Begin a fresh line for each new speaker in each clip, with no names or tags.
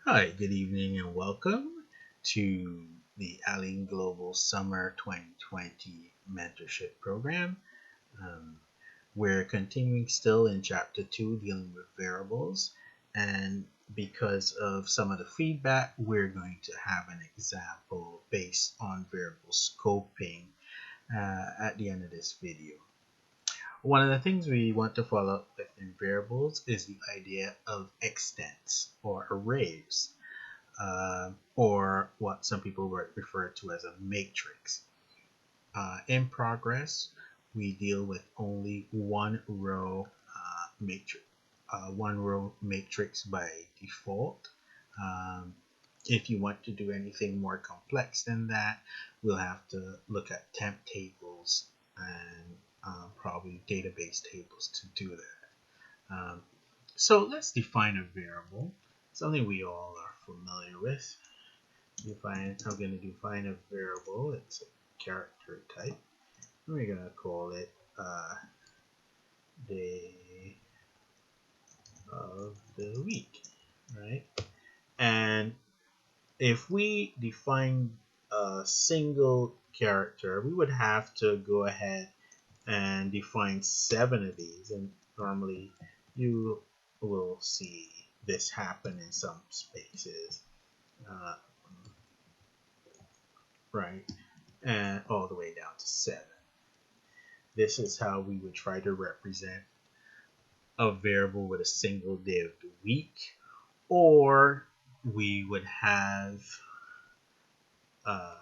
Hi, good evening, and welcome to the Alien Global Summer 2020 Mentorship Program. Um, we're continuing still in Chapter 2, dealing with variables, and because of some of the feedback, we're going to have an example based on variable scoping at the end of this video. One of the things we want to follow up with in variables is the idea of extents or arrays or what some people would refer to as a matrix. In progress, we deal with only one row matrix by default. Um, if you want to do anything more complex than that, we'll have to look at temp tables and probably database tables to do that. So let's define a variable, something we all are familiar with. I'm going to define a variable. It's a character type. And we're going to call it day of the week, right? And if we define a single character, we would have to go ahead and define 7 of these. And normally you will see this happen in some spaces, uh, right? And all the way down to 7. This is how we would try to represent a variable with a single day of the week, or we would have uh,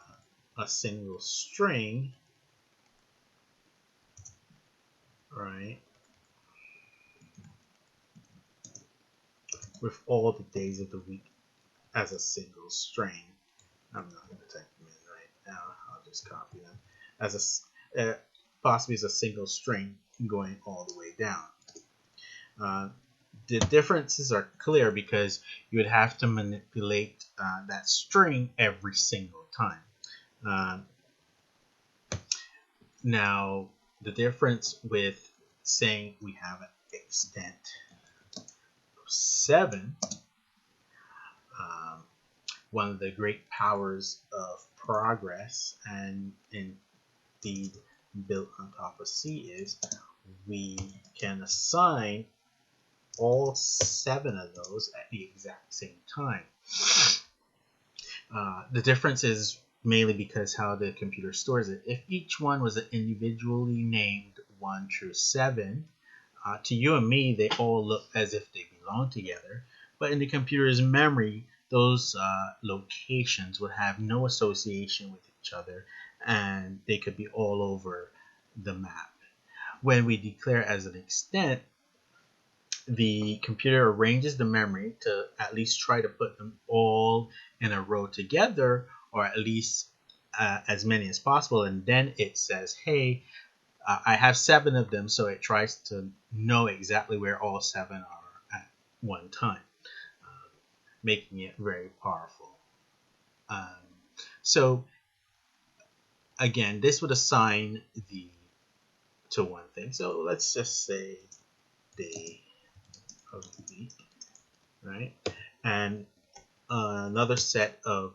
a single string, right, with all the days of the week as a single string. I'm not going to type them in right now. I'll just copy them as possibly as a single string going all the way down. Uh, the differences are clear because you would have to manipulate that string every single time. Uh, Now, the difference with saying we have an extent of 7, um, one of the great powers of progress and indeed built on top of C is we can assign all 7 of those at the exact same time. The difference is mainly because how the computer stores it. If each one was individually named 1 through 7, to you and me, they all look as if they belong together. But in the computer's memory, those locations would have no association with each other, and they could be all over the map. When we declare as an extent, the computer arranges the memory to at least try to put them all in a row together, or at least as many as possible. And then it says, hey, I have 7 of them, so it tries to know exactly where all 7 are at one time, making it very powerful. Um, so again, this would assign the to one thing. So let's just say day of the week, right? And another set of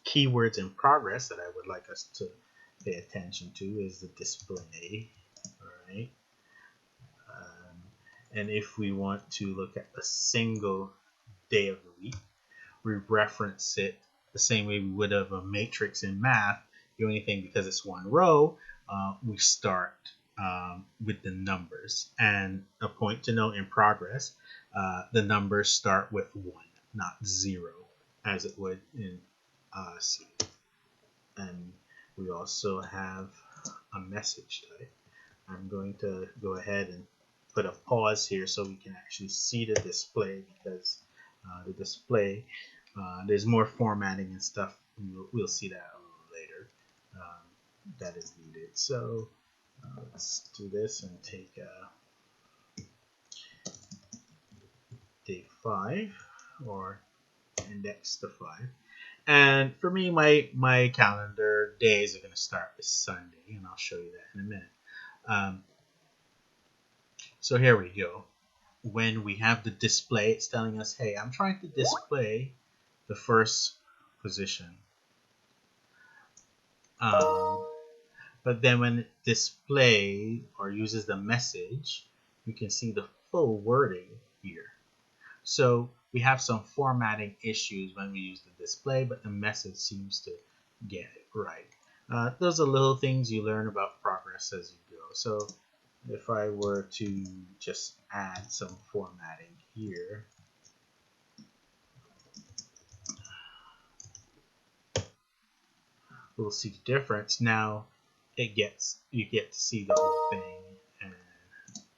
keywords in progress that I would like us to pay attention to is the display, right? And if we want to look at a single day of the week, we reference it the same way we would have a matrix in math. The only thing, because it's one row, we start with the numbers. And a point to note in progress, the numbers start with 1, not 0, as it would in C. And we also have a message type. I'm going to go ahead and put a pause here so we can actually see the display, because the display, there's more formatting and stuff. We'll see that a little later that is needed. So let's do this and take day 5 or index to 5. And for me, my calendar days are going to start with Sunday, and I'll show you that in a minute. So here we go. when we have the display, it's telling us, hey, I'm trying to display the first position. But then when it displays or uses the message, you can see the full wording here. So we have some formatting issues when we use the display, but the message seems to get it right. Those are little things you learn about progress as you go. So if I were to just add some formatting here, we'll see the difference. Now you get to see the whole thing, and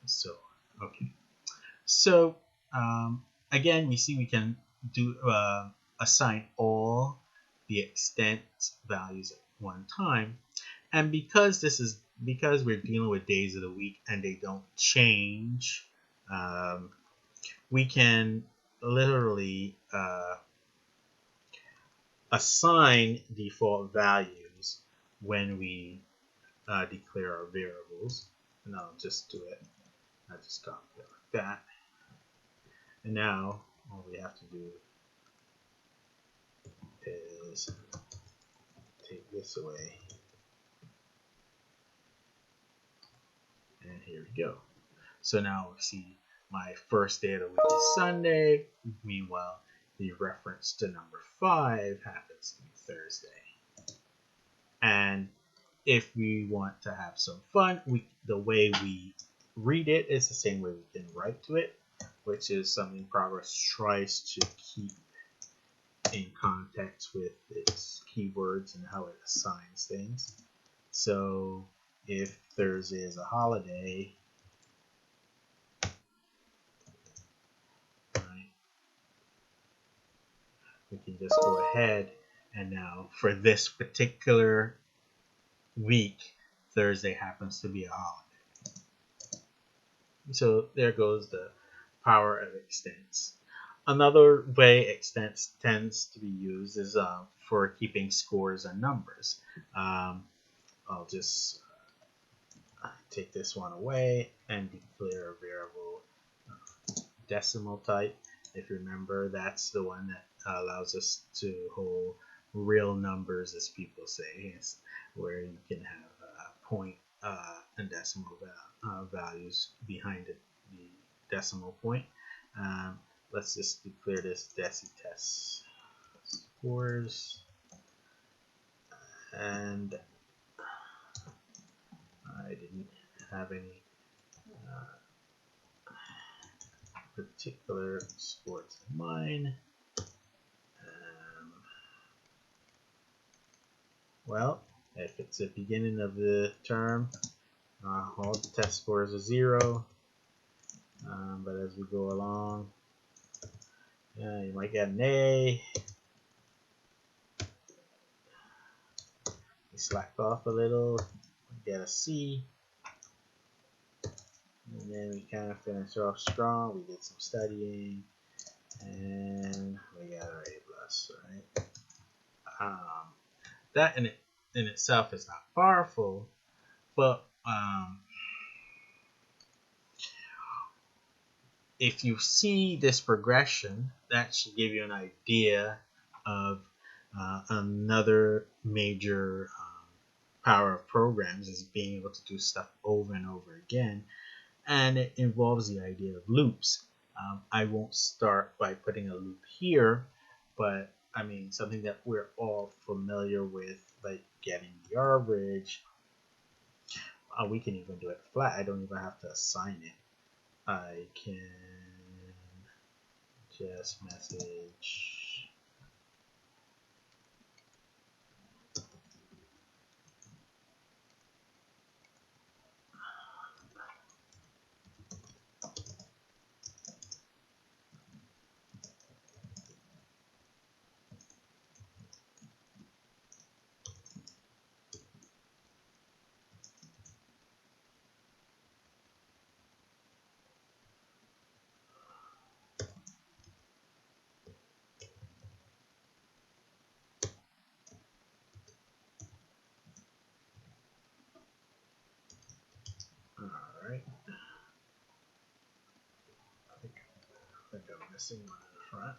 so okay. So again, we see we can do assign all the extent values at one time, and because we're dealing with days of the week and they don't change, we can literally assign default values when we declare our variables. And I'll just do it. I just copy it like that. And now all we have to do is take this away. And here we go. So now we see my first day of the week is Sunday. Meanwhile, the reference to number 5 happens to be Thursday. And if we want to have some fun, the way we read it is the same way we can write to it, which is something Progress tries to keep in context with its keywords and how it assigns things. So if Thursday is a holiday, right, we can just go ahead and now for this particular week, Thursday happens to be a holiday. So there goes the power of extents. Another way extents tends to be used is for keeping scores and numbers. I'll just take this one away and declare a variable decimal type. If you remember, that's the one that allows us to hold real numbers, as people say, where you can have point and decimal values behind the decimal point. Let's just declare this DeciTest scores, and I didn't have any particular sports in mind. Well, if it's the beginning of the term, all the test scores are 0. But as we go along, you might get an A. You slacked off a little, get a C. And then we kind of finish off strong. We did some studying, and we got our A plus, right? That in itself is not powerful, but if you see this progression, that should give you an idea of another major power of programs is being able to do stuff over and over again, and it involves the idea of loops. I won't start by putting a loop here, but I mean something that we're all familiar with, like getting the average. We can even do it flat. I don't even have to assign it. I can just message missing one in the front.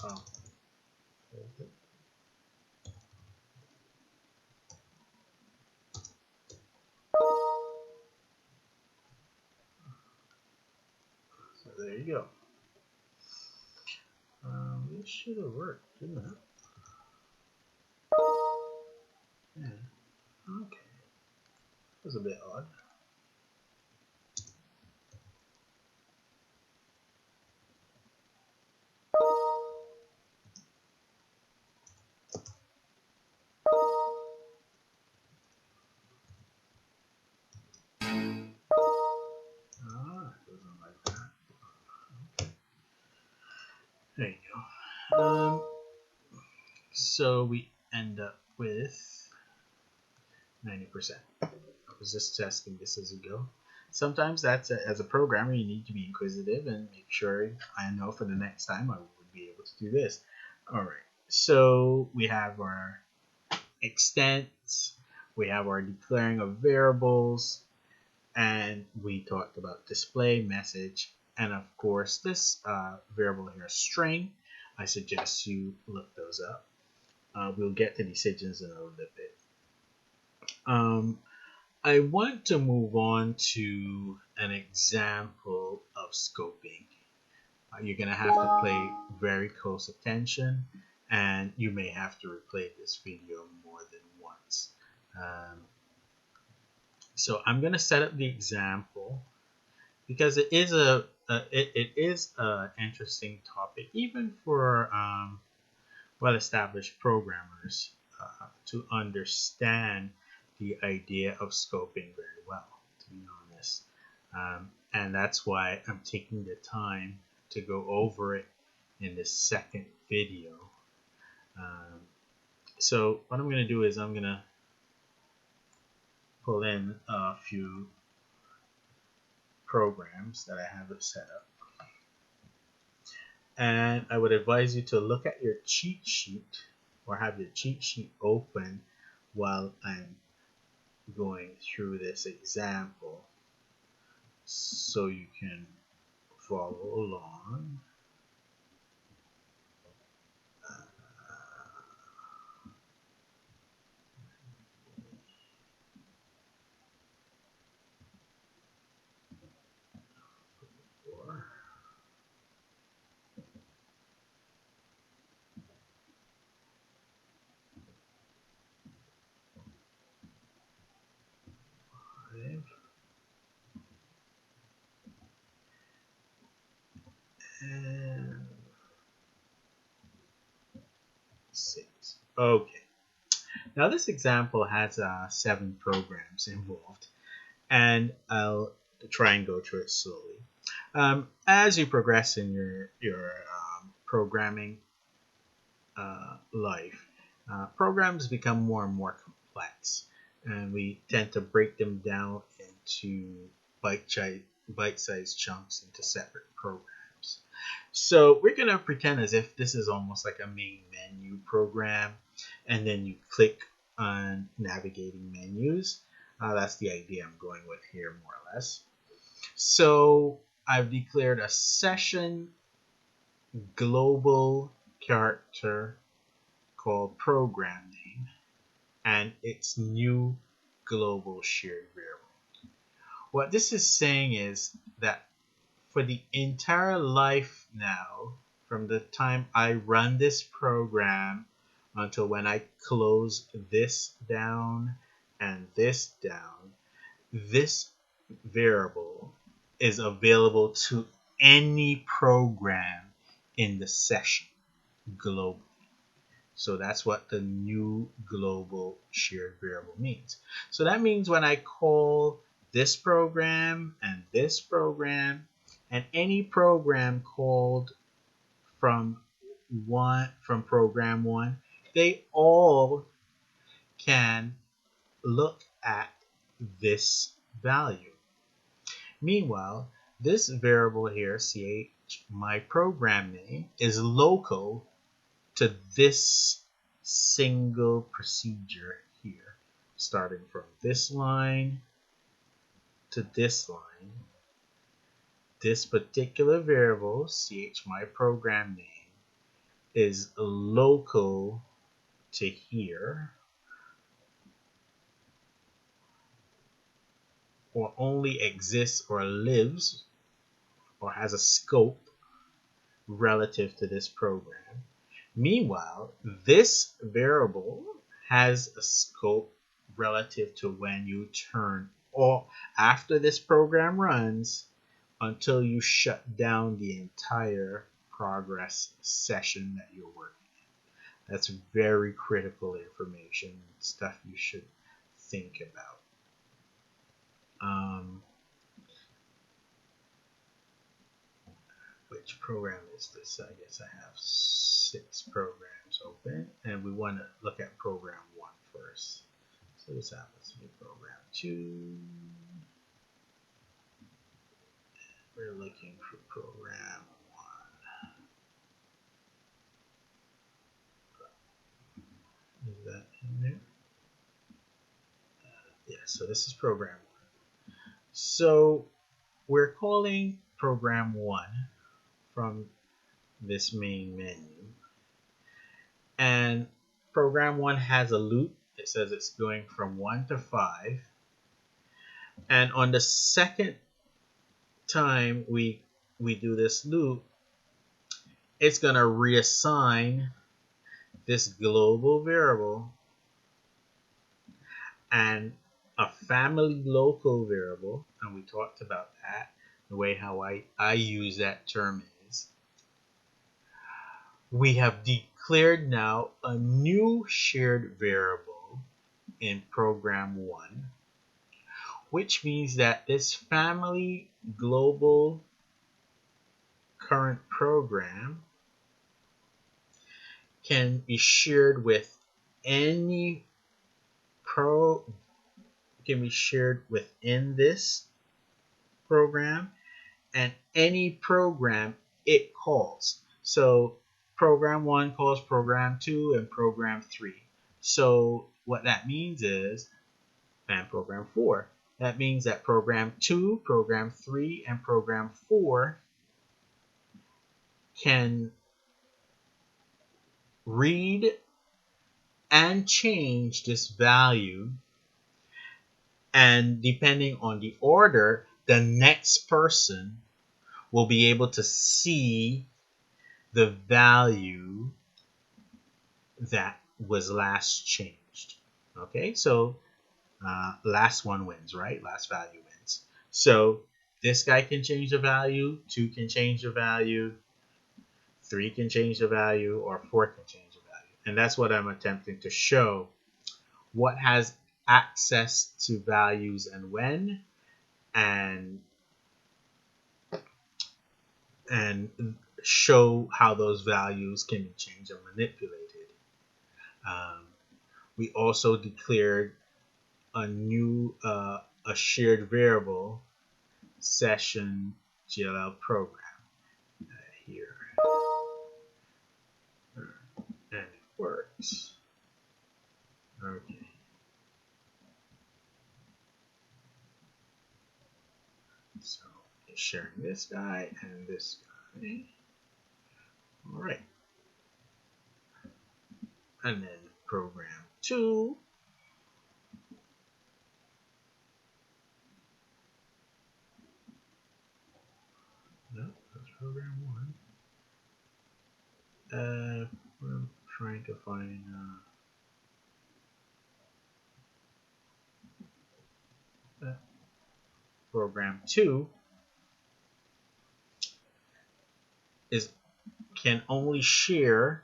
Oh, there's it. So there you go. This should have worked, shouldn't it? Yeah. Okay. That was a bit odd. It doesn't like that. There you go. So we end up with 90%. I was just testing this as we go. Sometimes as a programmer, you need to be inquisitive and make sure I know for the next time I would be able to do this. All right. So we have our extents, we have our declaring of variables, and we talked about display, message, and of course this variable here, string. I suggest you look those up. We'll get to decisions in a little bit. I want to move on to an example of scoping. You're going to have to pay very close attention, and you may have to replay this video more than once. So I'm going to set up the example because it is it is an interesting topic, even for well-established programmers to understand the idea of scoping very well, to be honest. And that's why I'm taking the time to go over it in this second video. So what I'm going to do is I'm going to pull in a few programs that I have it set up. And I would advise you to look at your cheat sheet or have your cheat sheet open while I'm going through this example so you can follow along. And 6. Okay. Now this example has 7 programs involved, and I'll try and go through it slowly. As you progress in your programming life, programs become more and more complex, and we tend to break them down into bite-sized chunks into separate programs. So we're going to pretend as if this is almost like a main menu program, and then you click on navigating menus. That's the idea I'm going with here, more or less. So I've declared a session global character called program name and its new global shared variable. What this is saying is that for the entire life now, from the time I run this program until when I close this down and this down, this variable is available to any program in the session globally. So that's what the new global shared variable means. So that means when I call this program and any program called from program 1, they all can look at this value. Meanwhile, this variable here, my program name is local to this single procedure here, starting from this line to this line. This particular variable, ch my program name, is local to here, or only exists or lives or has a scope relative to this program. Meanwhile, this variable has a scope relative to when you turn, or after this program runs, until you shut down the entire progress session that you're working in. That's very critical information, stuff you should think about. Which program is this? I guess I have 6 programs open, and we want to look at program 1 first. So this happens to be program 2. We're looking for program 1. Is that in there? Yeah, so this is program 1. So we're calling program 1 from this main menu. And program 1 has a loop. It says it's going from 1 to 5. And on the second time we do this loop, it's going to reassign this global variable and a family local variable, and we talked about that. The way how I use that term is, we have declared now a new shared variable in program 1, which means that this family global current program can be shared with any can be shared within this program and any program it calls. So program 1 calls program 2 and program 3. So what that means is, and program 4, that means that program 2, program 3, and program 4 can read and change this value, and depending on the order, the next person will be able to see the value that was last changed. Okay, so last one wins, right? Last value wins. So this guy can change the value, 2 can change the value, 3 can change the value, or 4 can change the value. And that's what I'm attempting to show. What has access to values and when, and show how those values can be changed and manipulated. We also declared a new a shared variable session GLL program here, and it works. Okay. So it's sharing this guy and this guy. All right. And then program 2. No, that's program 1. We're trying to find program 2 can only share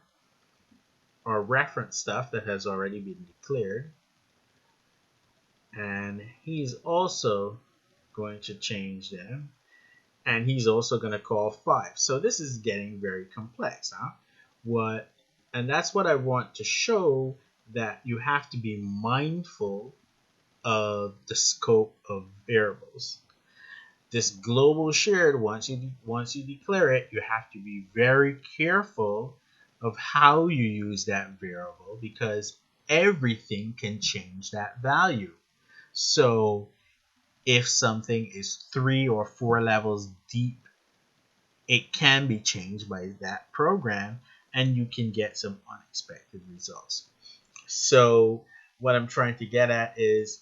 or reference stuff that has already been declared, and he's also going to change them, and he's also going to call 5. So this is getting very complex, huh? And that's what I want to show, that you have to be mindful of the scope of variables. This global shared, once you declare it, you have to be very careful of how you use that variable because everything can change that value. So if something is 3 or 4 levels deep, it can be changed by that program and you can get some unexpected results. So what I'm trying to get at is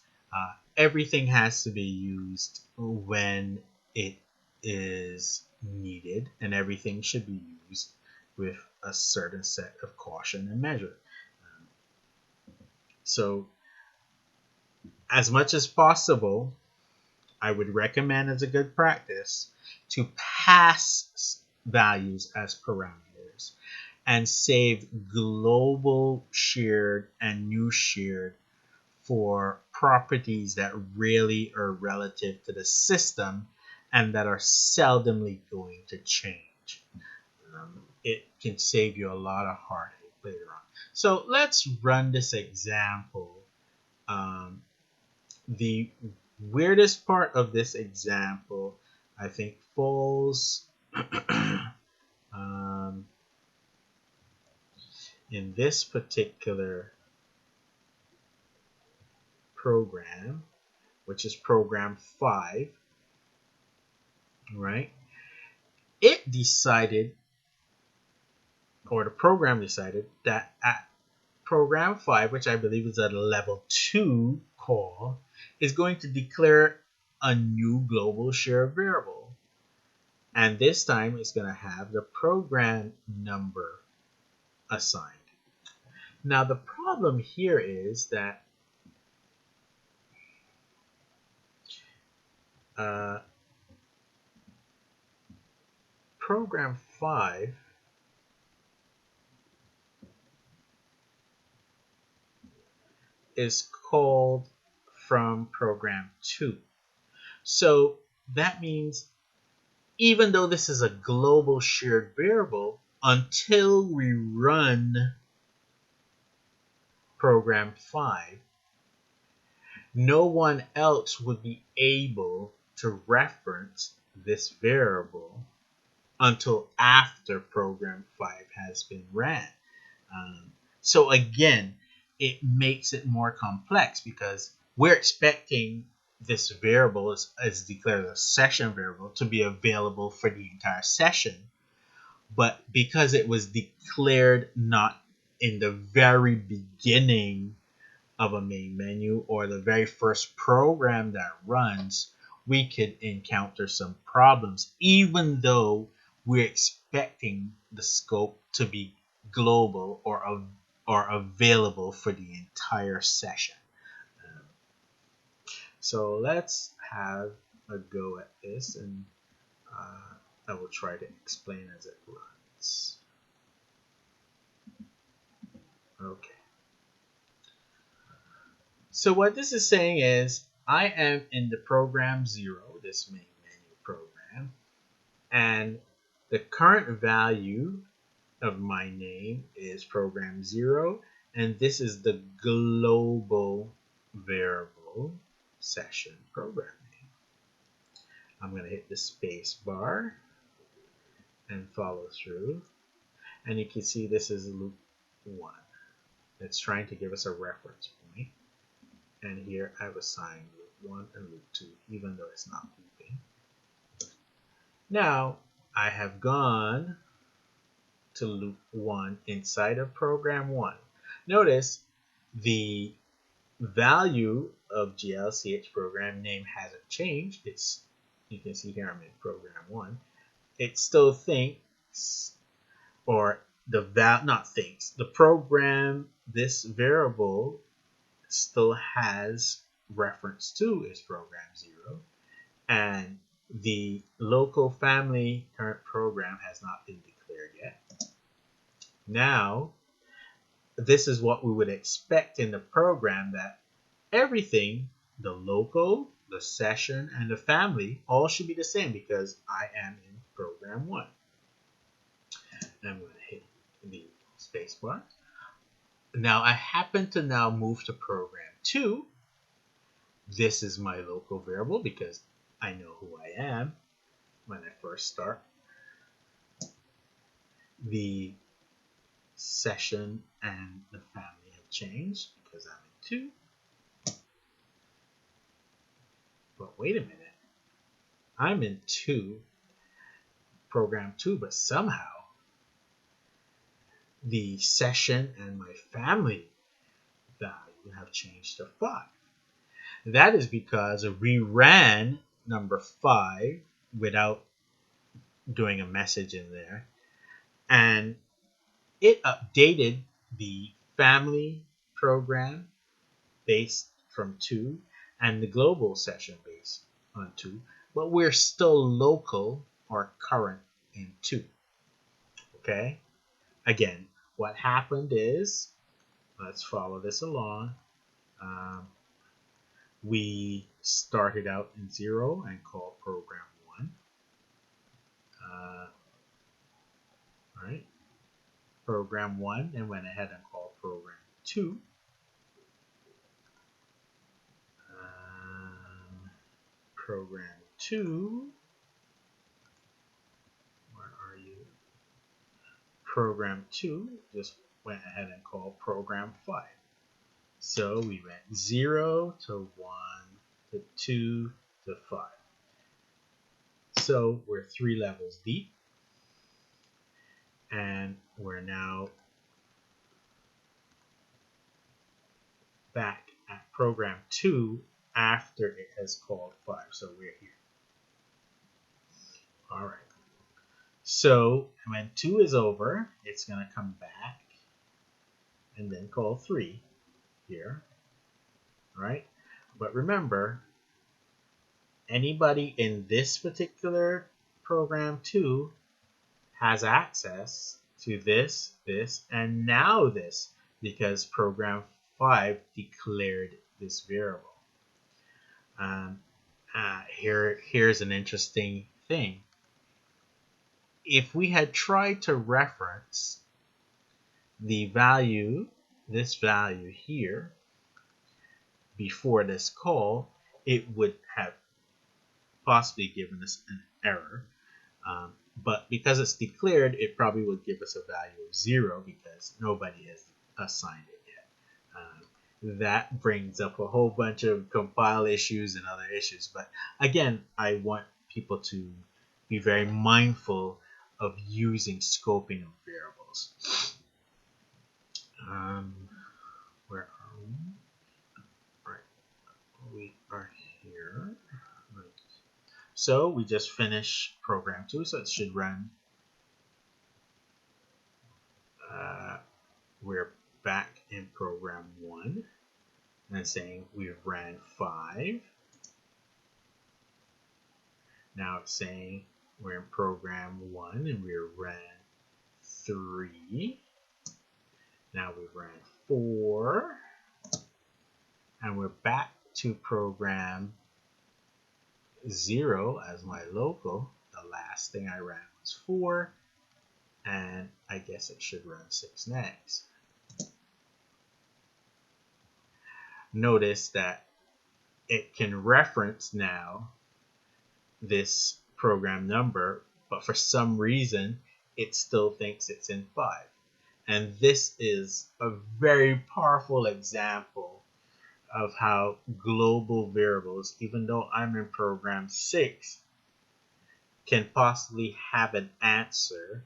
everything has to be used when it is needed, and everything should be used with a certain set of caution and measure. So as much as possible, I would recommend as a good practice to pass values as parameters and save global shared and new shared for properties that really are relative to the system and that are seldomly going to change. It can save you a lot of heartache later on. So let's run this example. Um, the weirdest part of this example, I think, falls um, in this particular program, which is program 5, right? It decided, or the program decided, that at program 5, which I believe is a level 2 call, is going to declare a new global share variable. And this time it's going to have the program number assigned. Now the problem here is that uh, program 5 is called from program 2. So that means even though this is a global shared variable, until we run program 5, no one else would be able to reference this variable until after program 5 has been ran. So again, it makes it more complex because we're expecting this variable is declared a session variable to be available for the entire session. But because it was declared not in the very beginning of a main menu or the very first program that runs, we could encounter some problems, even though we're expecting the scope to be global or available for the entire session. Um, so let's have a go at this, and I will try to explain as it runs. Okay. So what this is saying is I am in the program 0, this main menu program, and the current value of my name is program 0, and this is the global variable session program name. I'm going to hit the space bar and follow through, and you can see this is loop 1. It's trying to give us a reference point. And here I've assigned loop 1 and loop 2, even though it's not looping. Now I have gone to loop 1 inside of program 1. Notice the value of GLCH program name hasn't changed. You can see here I'm in program 1. It still thinks, or the program, this variable still has reference to is program 0, and the local family current program has not been declared yet. Now, this is what we would expect in the program, that everything, the local, the session, and the family, all should be the same because I am in program 1. I'm going to hit the spacebar. Now, I happen to now move to program 2. This is my local variable because I know who I am when I first start. The session and the family have changed because I'm in 2. But wait a minute. I'm in 2, program 2, but somehow the session and my family value have changed to 5. That is because we ran number 5 without doing a message in there, and it updated the family program based from 2 and the global session based on 2, but we're still local or current in 2. Okay? Again, what happened is, let's follow this along. Um, we started out in 0 and called program 1. Right? Program 1 and went ahead and called program 2. Program 2, where are you? Program 2 just went ahead and called program 5. So we went 0 to 1 to 2 to 5. So we're 3 levels deep, and we're now back at program 2 after it has called 5. So we're here. All right. So when 2 is over, it's going to come back and then call 3 here. Right? But remember, anybody in this particular program 2 has access to this, and now this, because program 5 declared this variable. Here's an interesting thing. If we had tried to reference the value, this value here, before this call, it would have possibly given us an error. But because it's declared, it probably would give us a value of 0 because nobody has assigned it yet. That brings up a whole bunch of compile issues and other issues. But again, I want people to be very mindful of using scoping of variables. Where are we? Right, we are here. Right. So we just finished program 2, so it should run. We're back in program 1 and saying we ran 5. Now it's saying we're in program 1 and we ran 3. Now we ran 4. And we're back to program 0 as my local. The last thing I ran was 4. And I guess it should run 6 next. Notice that it can reference now this program number, but for some reason it still thinks it's in 5. And this is a very powerful example of how global variables, even though I'm in program 6, can possibly have an answer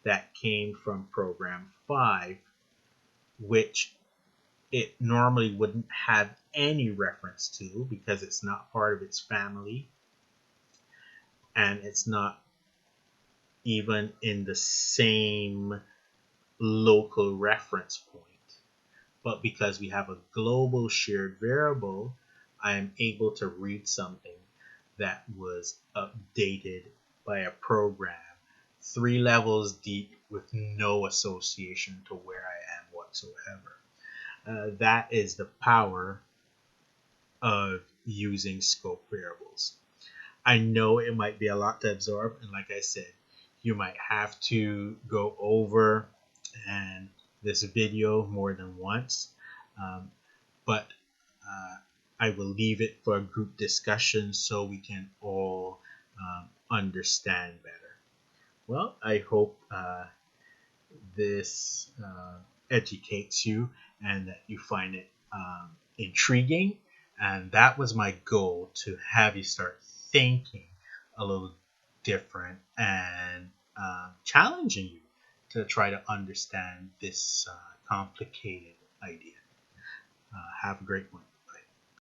that came from program 5, which it normally wouldn't have any reference to because it's not part of its family and it's not even in the same local reference point. But because we have a global shared variable, I am able to read something that was updated by a program 3 levels deep with no association to where I am whatsoever. That is the power of using scope variables. I know it might be a lot to absorb, and like I said, you might have to go over and this video more than once, but I will leave it for a group discussion so we can all understand better. Well, I hope this educates you and that you find it intriguing. And that was my goal, to have you start thinking a little different and challenging you to try to understand this complicated idea. Have a great one.